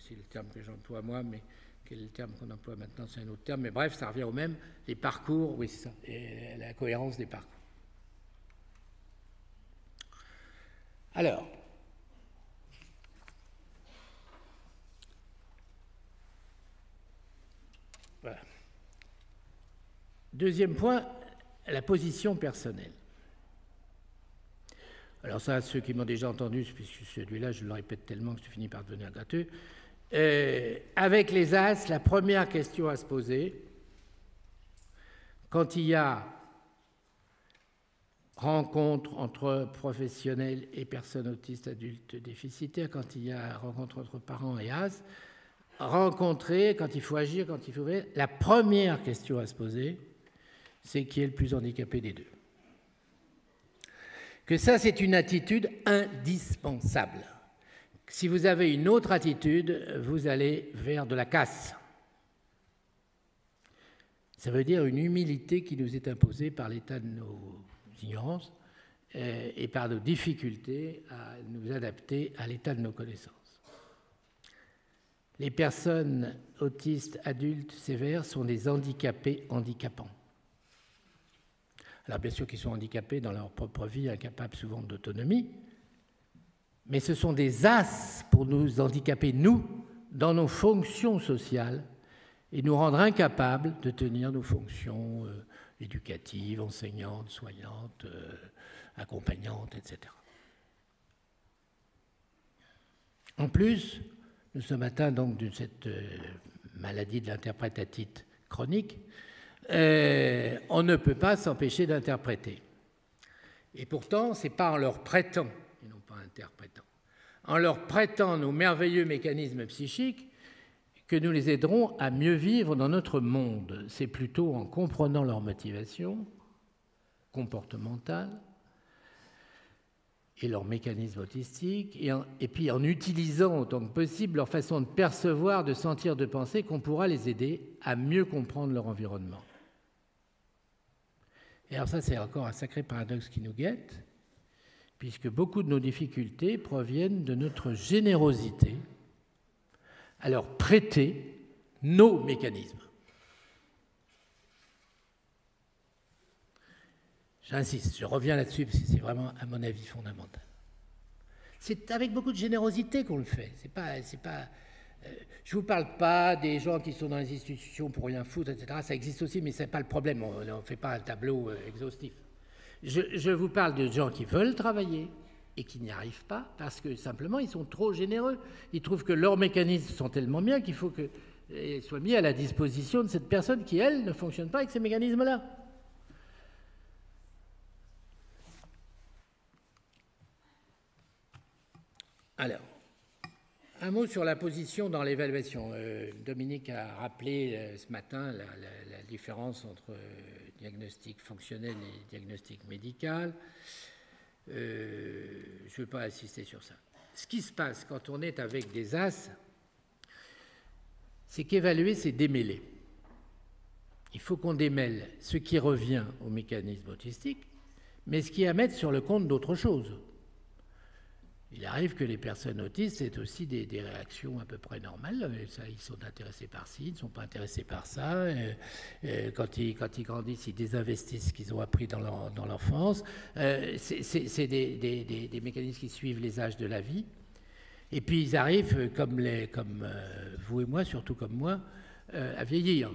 c'est le terme que j'emploie moi, mais quel est le terme qu'on emploie maintenant, c'est un autre terme, mais bref, ça revient au même, les parcours, oui, c'est ça, et la cohérence des parcours. Alors, voilà. Deuxième point, la position personnelle. Alors ça, ceux qui m'ont déjà entendu, puisque celui-là, je le répète tellement que je finis par devenir gâteux. Avec les As, la première question à se poser, quand il y a rencontre entre professionnels et personnes autistes adultes déficitaires, quand il y a rencontre entre parents et As, rencontrer, quand il faut agir, quand il faut faire, la première question à se poser, c'est qui est le plus handicapé des deux. Que ça, c'est une attitude indispensable. Si vous avez une autre attitude, vous allez vers de la casse. Ça veut dire une humilité qui nous est imposée par l'état de nos ignorances et par nos difficultés à nous adapter à l'état de nos connaissances. Les personnes autistes adultes sévères sont des handicapés handicapants. Alors bien sûr qu'ils sont handicapés dans leur propre vie, incapables souvent d'autonomie, mais ce sont des as pour nous handicaper, nous, dans nos fonctions sociales et nous rendre incapables de tenir nos fonctions éducatives, enseignantes, soignantes, accompagnantes, etc. En plus, nous sommes atteints donc de cette maladie de l'interprétatite chronique. On ne peut pas s'empêcher d'interpréter. Et pourtant, ce n'est pas en leur prêtant, et non pas interprétant, en leur prêtant nos merveilleux mécanismes psychiques que nous les aiderons à mieux vivre dans notre monde. C'est plutôt en comprenant leur motivation comportementale, et leur mécanisme autistique, et puis en utilisant autant que possible leur façon de percevoir, de sentir, de penser, qu'on pourra les aider à mieux comprendre leur environnement. Et alors ça, c'est encore un sacré paradoxe qui nous guette, puisque beaucoup de nos difficultés proviennent de notre générosité à leur prêter nos mécanismes. J'insiste, je reviens là-dessus parce que c'est vraiment, à mon avis, fondamental. C'est avec beaucoup de générosité qu'on le fait. Je ne vous parle pas des gens qui sont dans les institutions pour rien foutre, etc. Ça existe aussi, mais ce n'est pas le problème. On ne fait pas un tableau exhaustif. Je vous parle de gens qui veulent travailler et qui n'y arrivent pas parce que simplement ils sont trop généreux. Ils trouvent que leurs mécanismes sont tellement bien qu'il faut qu'ils soient mis à la disposition de cette personne qui, elle, ne fonctionne pas avec ces mécanismes-là. Alors, un mot sur la position dans l'évaluation. Dominique a rappelé ce matin la différence entre diagnostic fonctionnel et diagnostic médical. Je ne veux pas insister sur ça. Ce qui se passe quand on est avec des As, c'est qu'évaluer, c'est démêler. Il faut qu'on démêle ce qui revient au mécanisme autistique, mais ce qui est à mettre sur le compte d'autre chose. Il arrive que les personnes autistes aient aussi des réactions à peu près normales. Ça, ils sont intéressés par ci, ils ne sont pas intéressés par ça. Quand ils grandissent, ils désinvestissent ce qu'ils ont appris dans l'enfance. C'est des mécanismes qui suivent les âges de la vie. Et puis ils arrivent, comme vous et moi, surtout comme moi, à vieillir.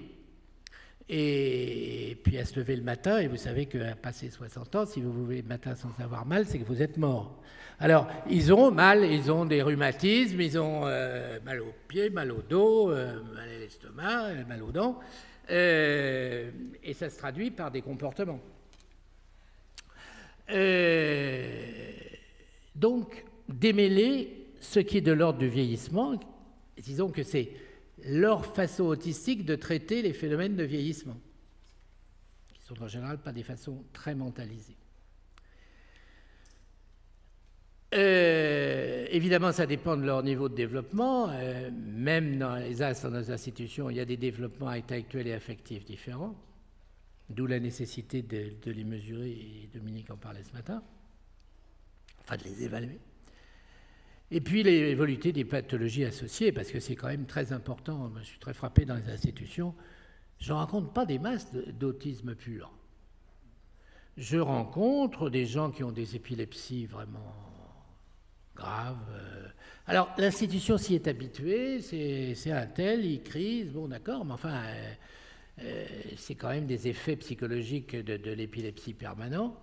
Et puis à se lever le matin, et vous savez qu'à passer 60 ans, si vous vous levez le matin sans avoir mal, c'est que vous êtes mort. Alors, ils ont mal, ils ont des rhumatismes, ils ont mal aux pieds, mal au dos, mal à l'estomac, mal aux dents, et ça se traduit par des comportements. Donc, démêler ce qui est de l'ordre du vieillissement, disons que c'est leur façon autistique de traiter les phénomènes de vieillissement, qui sont en général pas des façons très mentalisées. Évidemment, ça dépend de leur niveau de développement. Même dans les As, dans nos institutions, il y a des développements intellectuels et affectifs différents, d'où la nécessité de les mesurer, et Dominique en parlait ce matin, enfin de les évaluer. Et puis l'évolution des pathologies associées, parce que c'est quand même très important. Moi, je suis très frappé dans les institutions. Je ne rencontre pas des masses d'autisme pur. Je rencontre des gens qui ont des épilepsies vraiment graves. Alors, l'institution s'y est habituée, c'est un tel, il crise, bon d'accord, mais enfin, c'est quand même des effets psychologiques de l'épilepsie permanent.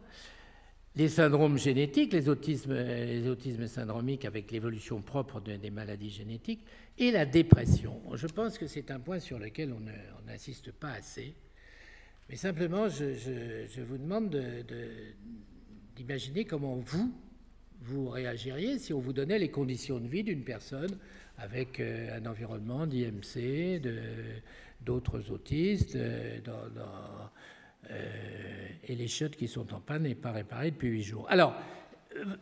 Les syndromes génétiques, les autismes syndromiques avec l'évolution propre des maladies génétiques et la dépression. Je pense que c'est un point sur lequel on n'insiste pas assez. Mais simplement, je vous demande d'imaginer comment vous réagiriez si on vous donnait les conditions de vie d'une personne avec un environnement d'IMC, d'autres autistes, et les chiottes qui sont en panne et pas réparées depuis 8 jours. Alors,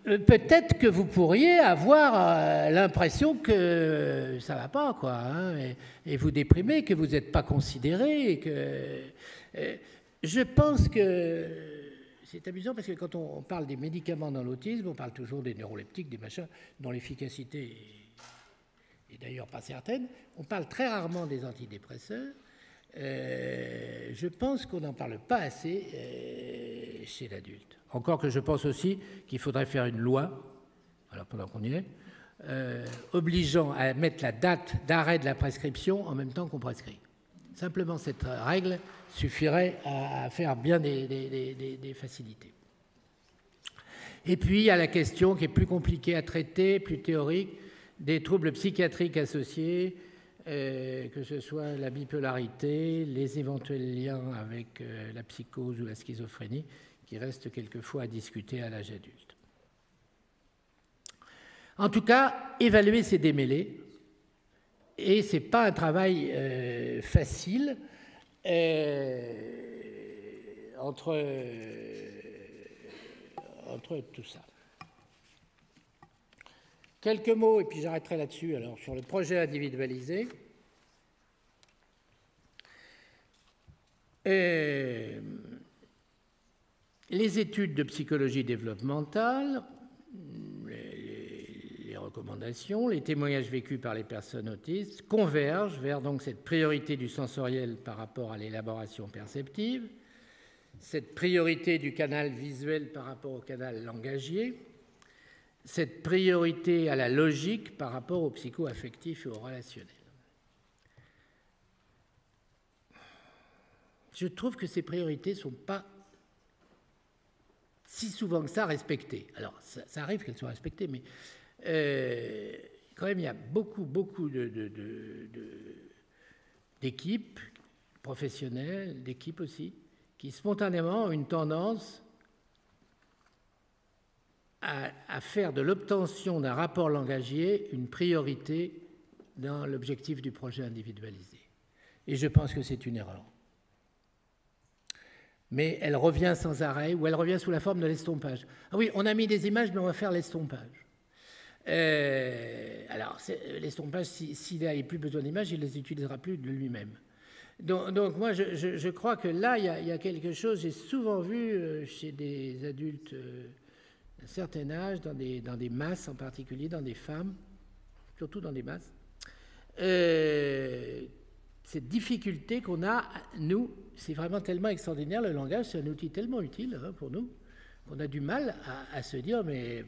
peut-être que vous pourriez avoir l'impression que ça ne va pas, quoi, hein, et vous déprimer, que vous n'êtes pas considéré. Et que, je pense que c'est amusant parce que quand on parle des médicaments dans l'autisme, on parle toujours des neuroleptiques, des machins, dont l'efficacité est d'ailleurs pas certaine. On parle très rarement des antidépresseurs. Je pense qu'on n'en parle pas assez chez l'adulte. Encore que je pense aussi qu'il faudrait faire une loi, alors pendant qu'on y est, obligeant à mettre la date d'arrêt de la prescription en même temps qu'on prescrit. Simplement, cette règle suffirait à faire bien des facilités. Et puis, il y a la question qui est plus compliquée à traiter, plus théorique, des troubles psychiatriques associés, que ce soit la bipolarité, les éventuels liens avec la psychose ou la schizophrénie, qui restent quelquefois à discuter à l'âge adulte. En tout cas, évaluer, c'est démêler, et ce n'est pas un travail facile entre tout ça. Quelques mots, et puis j'arrêterai là-dessus, alors, sur le projet individualisé. Les études de psychologie développementale, les recommandations, les témoignages vécus par les personnes autistes convergent vers donc cette priorité du sensoriel par rapport à l'élaboration perceptive, cette priorité du canal visuel par rapport au canal langagier, cette priorité à la logique par rapport au psycho-affectif et au relationnel. Je trouve que ces priorités ne sont pas si souvent que ça respectées. Alors, ça arrive qu'elles soient respectées, mais quand même, il y a beaucoup d'équipes professionnelles, d'équipes aussi, qui spontanément ont une tendance à faire de l'obtention d'un rapport langagier une priorité dans l'objectif du projet individualisé. Et je pense que c'est une erreur. Mais elle revient sans arrêt, ou elle revient sous la forme de l'estompage. Ah oui, on a mis des images, mais on va faire l'estompage. Alors, l'estompage, s'il n'a plus besoin d'images, il ne les utilisera plus de lui-même. Donc moi, je crois que là, il y a quelque chose, j'ai souvent vu chez des adultes d'un certain âge, dans des masses en particulier, dans des femmes, surtout dans des masses, cette difficulté qu'on a, nous, c'est vraiment tellement extraordinaire, le langage, c'est un outil tellement utile pour nous, qu'on a du mal à se dire, mais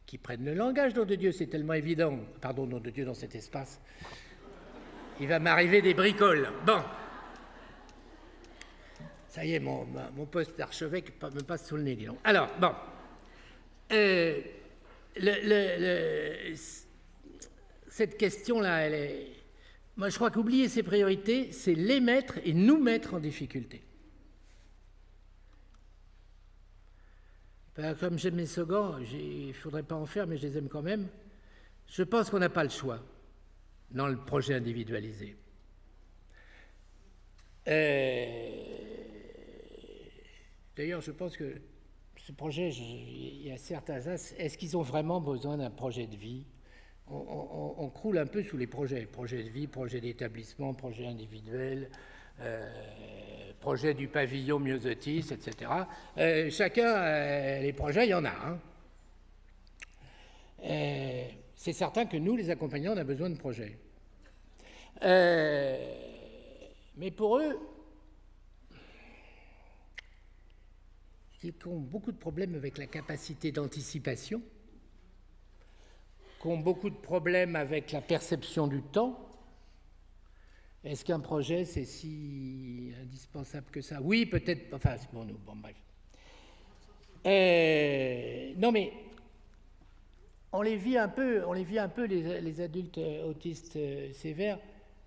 qu'ils prennent le langage, nom de Dieu, c'est tellement évident, pardon, nom de Dieu, dans cet espace, il va m'arriver des bricoles. Bon, ça y est, mon poste d'archevêque me passe sous le nez, dis donc. Alors, bon, cette question-là, elle est... Moi, je crois qu'oublier ses priorités, c'est les mettre et nous mettre en difficulté. Ben, comme j'aime mes slogans, il ne faudrait pas en faire, mais je les aime quand même. Je pense qu'on n'a pas le choix dans le projet individualisé. D'ailleurs, je pense que ce projet, il y a certains as. Est-ce qu'ils ont vraiment besoin d'un projet de vie ? On croule un peu sous les projets de vie, projet d'établissement, projet individuel, projet du pavillon myosotis, etc. Chacun, les projets, il y en a. C'est certain que nous, les accompagnants, on a besoin de projets. Mais pour eux, ils ont beaucoup de problèmes avec la capacité d'anticipation, qui ont beaucoup de problèmes avec la perception du temps. Est-ce qu'un projet, c'est si indispensable que ça? Oui, peut-être, enfin, c'est pour nous, bon, bref. Non, mais on les vit un peu, les adultes autistes sévères,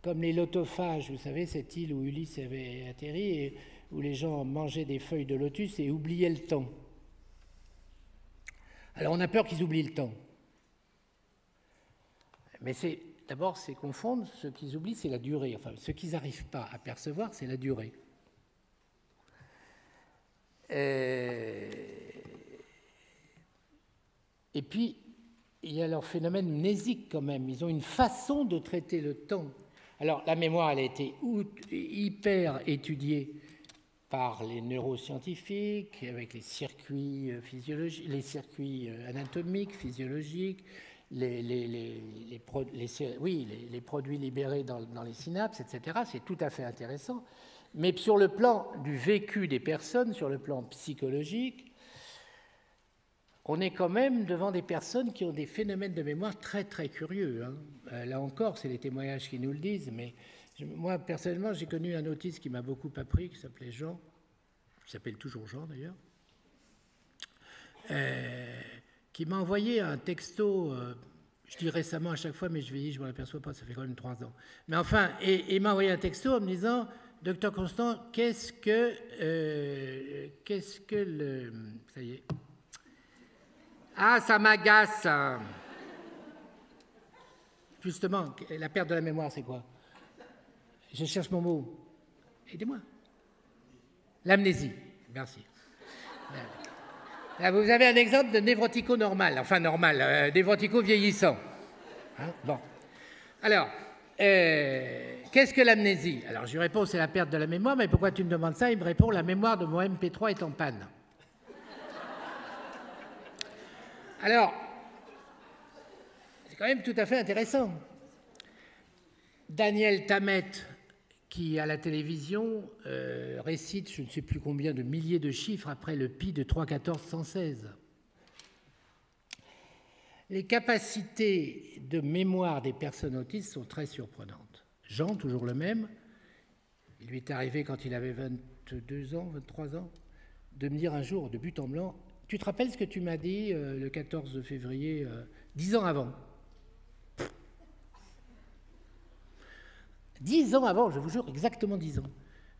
comme les lotophages, vous savez, cette île où Ulysse avait atterri, et où les gens mangeaient des feuilles de lotus et oubliaient le temps. Alors, on a peur qu'ils oublient le temps. Mais d'abord, c'est confondre, ce qu'ils oublient, c'est la durée. Enfin, ce qu'ils n'arrivent pas à percevoir, c'est la durée. Et puis, il y a leur phénomène mnésique quand même. Ils ont une façon de traiter le temps. Alors, la mémoire, elle a été hyper étudiée par les neuroscientifiques, avec les circuits physiologiques, les circuits anatomiques, physiologiques, les produits libérés dans les synapses, etc. C'est tout à fait intéressant. Mais sur le plan du vécu des personnes, sur le plan psychologique, on est quand même devant des personnes qui ont des phénomènes de mémoire très, très curieux. Là encore, c'est les témoignages qui nous le disent, mais moi, personnellement, j'ai connu un autiste qui m'a beaucoup appris, qui s'appelait Jean, qui s'appelle toujours Jean d'ailleurs, qui m'a envoyé un texto, je dis récemment à chaque fois, mais je m'en aperçois pas, ça fait quand même 3 ans. Mais enfin, il m'a envoyé un texto en me disant, Docteur Constant, qu'est-ce que le... Ça y est. Ah, ça m'agace. Justement, la perte de la mémoire, c'est quoi? Je cherche mon mot. Aidez-moi. L'amnésie. Merci. Là, vous avez un exemple de névrotico normal, enfin normal, névrotico vieillissant. Hein, bon. Alors, qu'est-ce que l'amnésie? Alors, je lui réponds, c'est la perte de la mémoire, mais pourquoi tu me demandes ça? Il me répond, la mémoire de mon MP3 est en panne. Alors, c'est quand même tout à fait intéressant. Daniel Tammet, qui à la télévision récite je ne sais plus combien de milliers de chiffres après le pi de 3, 14, 116. Les capacités de mémoire des personnes autistes sont très surprenantes. Jean, toujours le même, il lui est arrivé quand il avait 22 ans, 23 ans, de me dire un jour, de but en blanc, « Tu te rappelles ce que tu m'as dit le 14 février, 10 ans avant ?» 10 ans avant, je vous jure, exactement 10 ans.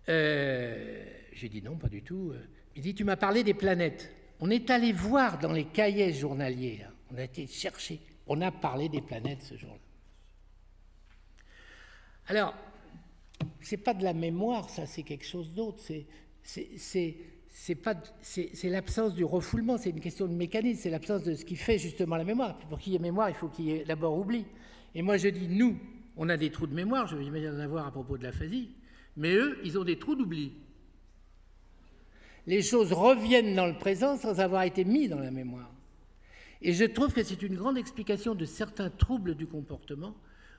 J'ai dit non, pas du tout. Il dit, tu m'as parlé des planètes. On est allé voir dans les cahiers journaliers, hein. On a été chercher, on a parlé des planètes ce jour-là. Alors, c'est pas de la mémoire, ça, c'est quelque chose d'autre. C'est l'absence du refoulement, c'est une question de mécanisme, c'est l'absence de ce qui fait justement la mémoire. Pour qu'il y ait mémoire, il faut qu'il y ait d'abord oubli. Et moi, je dis, nous, on a des trous de mémoire, je vais imaginer en avoir à propos de l'aphasie, mais eux, ils ont des trous d'oubli. Les choses reviennent dans le présent sans avoir été mis dans la mémoire. Et je trouve que c'est une grande explication de certains troubles du comportement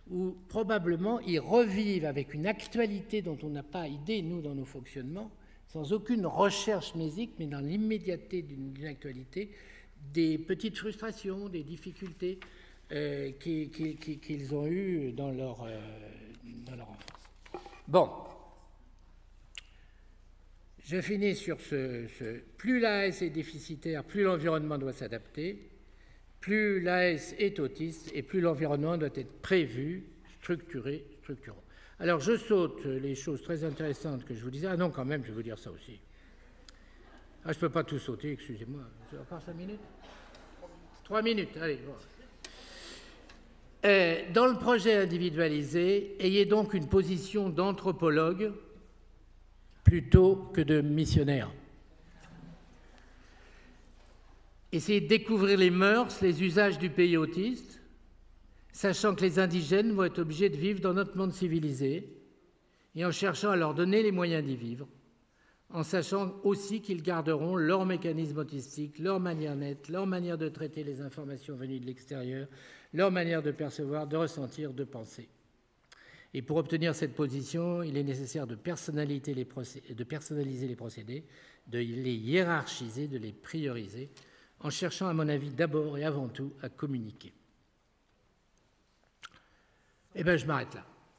où probablement ils revivent avec une actualité dont on n'a pas idée, nous, dans nos fonctionnements, sans aucune recherche mnésique, mais dans l'immédiateté d'une actualité, des petites frustrations, des difficultés qu'ils ont eues dans leur enfance. Bon. Je finis sur plus l'AS est déficitaire, plus l'environnement doit s'adapter, plus l'AS est autiste et plus l'environnement doit être prévu, structuré, structurant. Alors je saute les choses très intéressantes que je vous disais. Ah non, quand même, je vais vous dire ça aussi. Ah, je ne peux pas tout sauter, excusez-moi. J'ai encore 5 minutes 3 minutes, allez. Bon. Dans le projet individualisé, ayez donc une position d'anthropologue plutôt que de missionnaire. Essayez de découvrir les mœurs, les usages du pays autiste, sachant que les indigènes vont être obligés de vivre dans notre monde civilisé et en cherchant à leur donner les moyens d'y vivre, en sachant aussi qu'ils garderont leur mécanisme autistique, leur manière nette, leur manière de traiter les informations venues de l'extérieur, leur manière de percevoir, de ressentir, de penser. Et pour obtenir cette position, il est nécessaire de personnaliser les procédés, de les hiérarchiser, de les prioriser, en cherchant, à mon avis, d'abord et avant tout à communiquer. Eh bien, je m'arrête là.